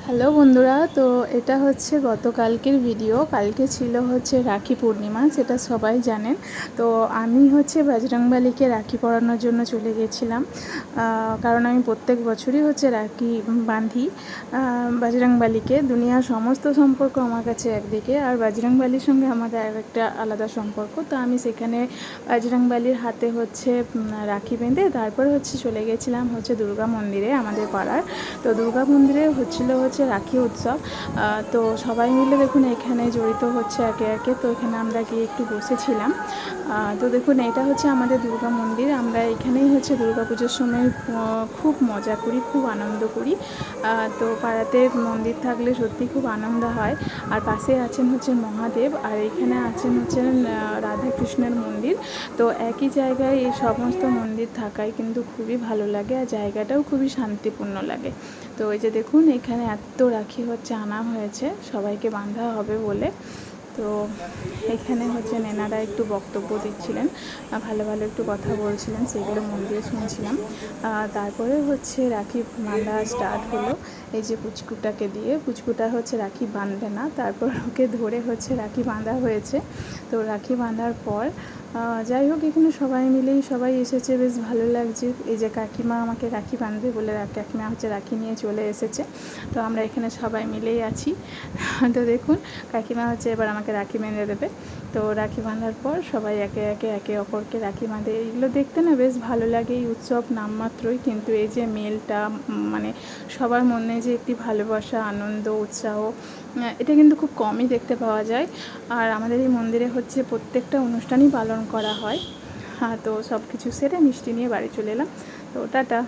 Hello বন্ধুরা, তো এটা হচ্ছে গতকালকের ভিডিও। কালকে ছিল হচ্ছে রাখি পূর্ণিমা, সেটা সবাই জানেন। তো আমি হচ্ছে বজরংবলীকে রাখি পরানোর জন্য চলে গেছিলাম, কারণ আমি প্রত্যেক বছরই হচ্ছে রাখি বাঁধি বজরংবলীকে। দুনিয়ার সমস্ত সম্পর্ক আমার কাছে একদিকে, আর বজরংবলীর সঙ্গে আমাদের একটা আলাদা সম্পর্ক। তো আমি সেখানে বজরংবলীর হাতে হচ্ছে রাখি বেঁধে তারপরে হচ্ছে চলে গেছিলাম হচ্ছে দুর্গা মন্দিরে আমাদের পাড়ার। তো দুর্গা মন্দিরে হচ্ছিল হচ্ছে রাখি উৎসব। তো সবাই মিলে দেখুন এখানে জড়িত হচ্ছে একে একে। তো এখানে আমরা গিয়ে একটু বসেছিলাম। তো দেখুন এটা হচ্ছে আমাদের দুর্গা মন্দির। আমরা এখানেই হচ্ছে দুর্গা পুজোর সময় খুব মজা করি, খুব আনন্দ করি। তো পাড়াতে মন্দির থাকলে সত্যি খুব আনন্দ হয়। আর পাশে আছেন হচ্ছে মহাদেব, আর এখানে আছেন হচ্ছেন রাধাকৃষ্ণের মন্দির। তো একই জায়গায় এই সমস্ত মন্দির থাকায় কিন্তু খুবই ভালো লাগে, আর জায়গাটাও খুবই শান্তিপূর্ণ লাগে। তো এই যে দেখুন এখানে এত রাখি হচ্ছে আনা হয়েছে সবাইকে বাঁধা হবে বলে। তো এখানে হচ্ছে নেনারা একটু বক্তব্য দিচ্ছিলেন, ভালো ভালো একটু কথা বলছিলেন, সেগুলো মন দিয়ে শুনছিলাম। তারপরে হচ্ছে রাখি বাঁধা স্টার্ট হলো। এই যে পুচকুটাকে দিয়ে, পুচকুটা হচ্ছে রাখি বাঁধবে না, তারপর ওকে ধরে হচ্ছে রাখি বাঁধা হয়েছে। তো রাখি বাঁধার পর যাই হোক এখানে সবাই মিলেই সবাই এসেছে, বেশ ভালো লাগছে। এই যে কাকিমা আমাকে রাখি বাঁধবে বলে কাকিমা হচ্ছে রাখি নিয়ে চলে এসেছে। তো আমরা এখানে সবাই মিলেই আছি। তো দেখুন কাকিমা হচ্ছে এবার আমাকে রাখি বেঁধে দেবে। তো রাখি বাঁধার পর সবাই একে একে একে অপরকে রাখি বাঁধে। এগুলো দেখতে না বেশ ভালো লাগে। এই উৎসব নামমাত্রই, কিন্তু এই যে মেলটা, মানে সবার মনে যে একটি ভালোবাসা, আনন্দ, উৎসাহ, এটা কিন্তু খুব কমই দেখতে পাওয়া যায়। আর আমাদের এই মন্দিরে হচ্ছে প্রত্যেকটা অনুষ্ঠানই পালন করা হয়। তো সব কিছু সেরে মিষ্টি নিয়ে বাড়ি চলে এলাম। তো টাটা।